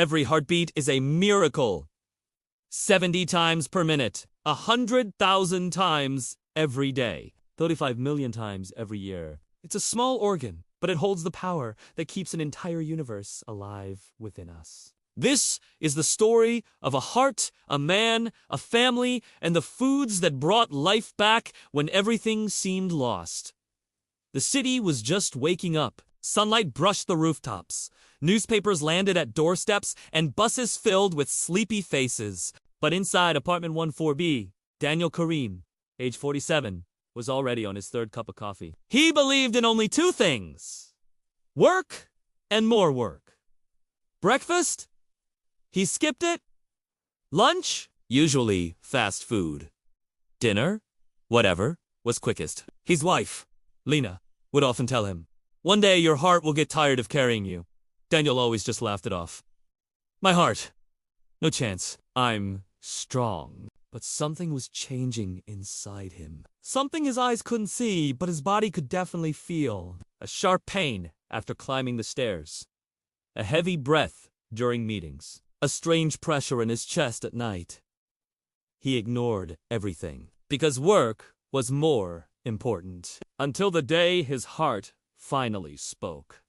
Every heartbeat is a miracle. 70 times per minute, 100,000 times every day, 35 million times every year. It's a small organ, but it holds the power that keeps an entire universe alive within us. This is the story of a heart, a man, a family, and the foods that brought life back when everything seemed lost. The city was just waking up. Sunlight brushed the rooftops. Newspapers landed at doorsteps, and buses filled with sleepy faces. But inside apartment 14B, Daniel Karim, age 47, was already on his third cup of coffee. He believed in only two things: work and more work. Breakfast? He skipped it. Lunch? Usually fast food. Dinner? Whatever was quickest. His wife, Lena, would often tell him, "One day your heart will get tired of carrying you." Daniel always just laughed it off. "My heart? No chance. I'm strong." But something was changing inside him. Something his eyes couldn't see, but his body could definitely feel. A sharp pain after climbing the stairs. A heavy breath during meetings. A strange pressure in his chest at night. He ignored everything, because work was more important. Until the day his heart finally spoke.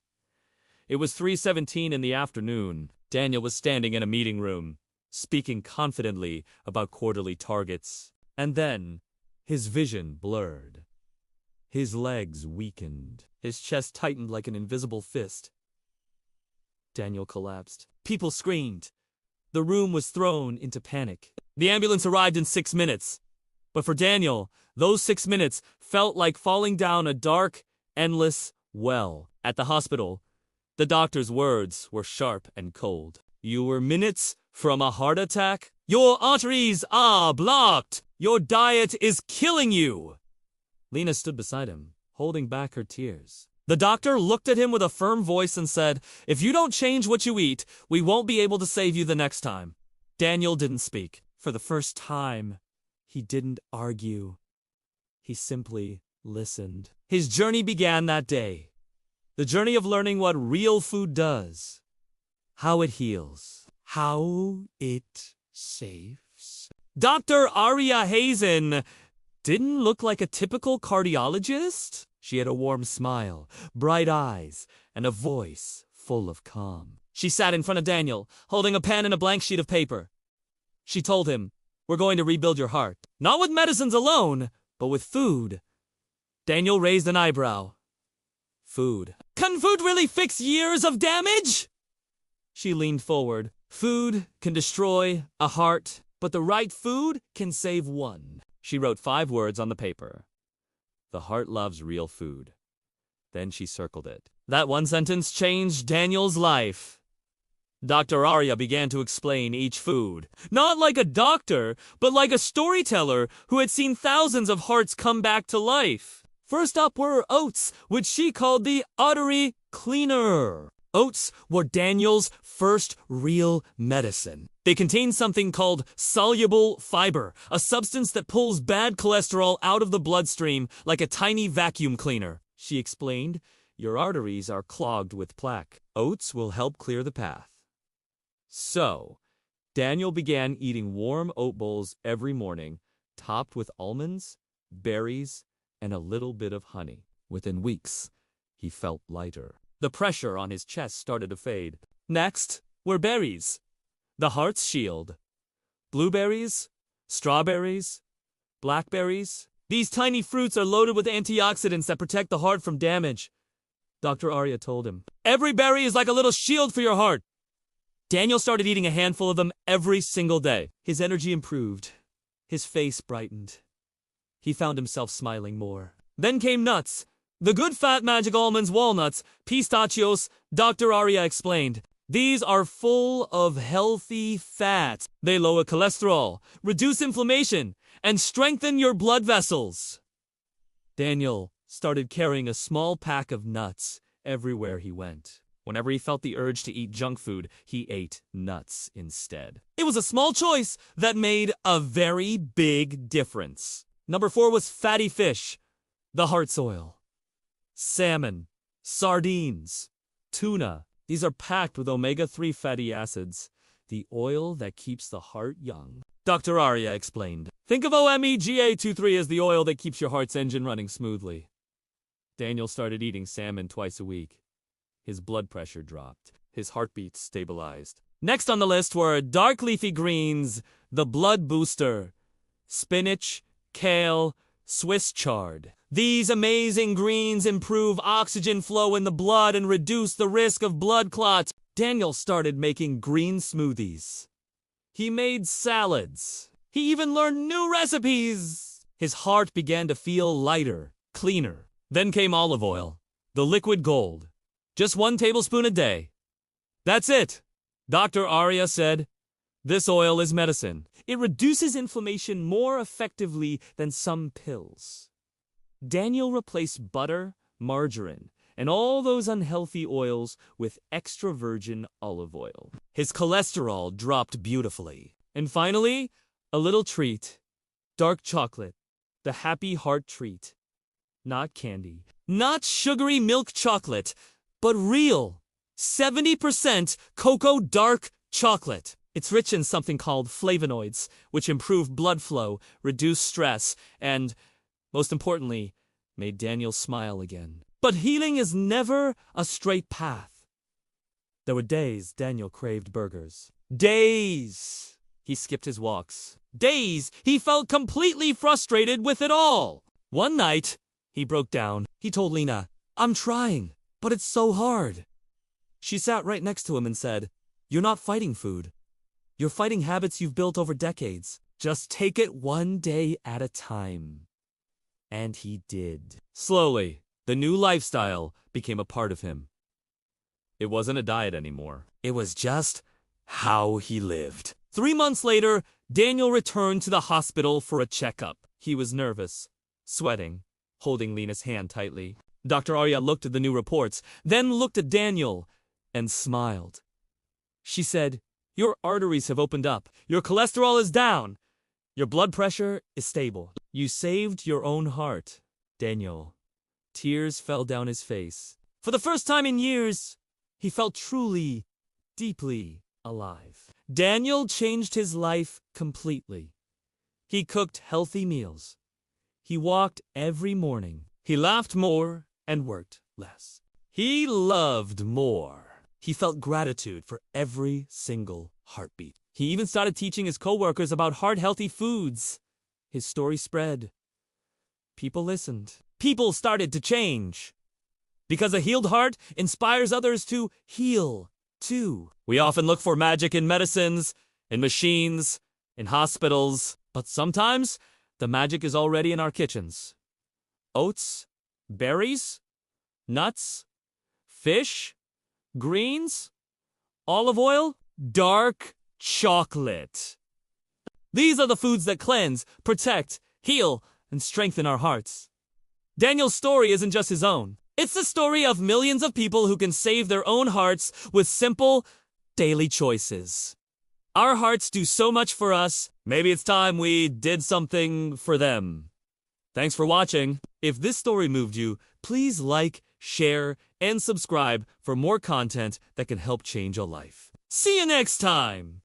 It was 3:17 in the afternoon. Daniel was standing in a meeting room, speaking confidently about quarterly targets. And then, his vision blurred. His legs weakened. His chest tightened like an invisible fist. Daniel collapsed. People screamed. The room was thrown into panic. The ambulance arrived in 6 minutes. But for Daniel, those 6 minutes felt like falling down a dark, endless well. At the hospital, the doctor's words were sharp and cold. "You were minutes from a heart attack. Your arteries are blocked. Your diet is killing you." Lena stood beside him, holding back her tears. The doctor looked at him with a firm voice and said, "If you don't change what you eat, we won't be able to save you the next time." Daniel didn't speak. For the first time, he didn't argue. He simply listened. His journey began that day. The journey of learning what real food does, how it heals, how it saves. Dr. Arya Hazen didn't look like a typical cardiologist. She had a warm smile, bright eyes, and a voice full of calm. She sat in front of Daniel, holding a pen and a blank sheet of paper. She told him, "We're going to rebuild your heart. Not with medicines alone, but with food." Daniel raised an eyebrow. Food. Can food really fix years of damage? She leaned forward. Food can destroy a heart, but the right food can save one. She wrote 5 words on the paper. "The heart loves real food." Then she circled it. That one sentence changed Daniel's life. Dr. Arya began to explain each food. Not like a doctor, but like a storyteller who had seen thousands of hearts come back to life. First up were oats, which she called the artery cleaner. Oats were Daniel's first real medicine. They contain something called soluble fiber, a substance that pulls bad cholesterol out of the bloodstream like a tiny vacuum cleaner. She explained, "Your arteries are clogged with plaque. Oats will help clear the path." So, Daniel began eating warm oat bowls every morning, topped with almonds, berries, and a little bit of honey. Within weeks, he felt lighter. The pressure on his chest started to fade. Next were berries, the heart's shield. Blueberries, strawberries, blackberries. These tiny fruits are loaded with antioxidants that protect the heart from damage. Dr. Arya told him, "Every berry is like a little shield for your heart." Daniel started eating a handful of them every single day. His energy improved. His face brightened. He found himself smiling more. Then came nuts. The good fat magic almonds, walnuts, pistachios, Dr. Arya explained. These are full of healthy fats. They lower cholesterol, reduce inflammation, and strengthen your blood vessels. Daniel started carrying a small pack of nuts everywhere he went. Whenever he felt the urge to eat junk food, he ate nuts instead. It was a small choice that made a very big difference. Number 4 was fatty fish, the heart's oil. Salmon, sardines, tuna. These are packed with omega-3 fatty acids, the oil that keeps the heart young. Dr. Arya explained. Think of omega-23 as the oil that keeps your heart's engine running smoothly. Daniel started eating salmon twice a week. His blood pressure dropped. His heartbeat stabilized. Next on the list were dark leafy greens, the blood booster, spinach, kale, Swiss chard. These amazing greens improve oxygen flow in the blood and reduce the risk of blood clots. Daniel started making green smoothies. He made salads. He even learned new recipes. His heart began to feel lighter, cleaner. Then came olive oil, the liquid gold. Just 1 tablespoon a day. That's it. Dr. Arya said, this oil is medicine. It reduces inflammation more effectively than some pills. Daniel replaced butter, margarine, and all those unhealthy oils with extra virgin olive oil. His cholesterol dropped beautifully. And finally, a little treat. Dark chocolate. The happy heart treat. Not candy. Not sugary milk chocolate, but real 70% cocoa dark chocolate. It's rich in something called flavonoids, which improve blood flow, reduce stress, and, most importantly, made Daniel smile again. But healing is never a straight path. There were days Daniel craved burgers. Days he skipped his walks. Days he felt completely frustrated with it all. One night, he broke down. He told Lena, I'm trying, but it's so hard. She sat right next to him and said, you're not fighting food. You're fighting habits you've built over decades. Just take it one day at a time. And he did. Slowly, the new lifestyle became a part of him. It wasn't a diet anymore. It was just how he lived. 3 months later, Daniel returned to the hospital for a checkup. He was nervous, sweating, holding Lena's hand tightly. Dr. Arya looked at the new reports, then looked at Daniel and smiled. She said, your arteries have opened up. Your cholesterol is down. Your blood pressure is stable. You saved your own heart, Daniel. Tears fell down his face. For the first time in years, he felt truly, deeply alive. Daniel changed his life completely. He cooked healthy meals. He walked every morning. He laughed more and worked less. He loved more. He felt gratitude for every single heartbeat. He even started teaching his coworkers about heart-healthy foods. His story spread. People listened. People started to change. Because a healed heart inspires others to heal, too. We often look for magic in medicines, in machines, in hospitals, but sometimes the magic is already in our kitchens. Oats, berries, nuts, fish, greens, olive oil, dark chocolate. These are the foods that cleanse, protect, heal, and strengthen our hearts. Daniel's story isn't just his own. It's the story of millions of people who can save their own hearts with simple, daily choices. Our hearts do so much for us. Maybe it's time we did something for them. Thanks for watching. If this story moved you, please like, share, and subscribe for more content that can help change a life. See you next time!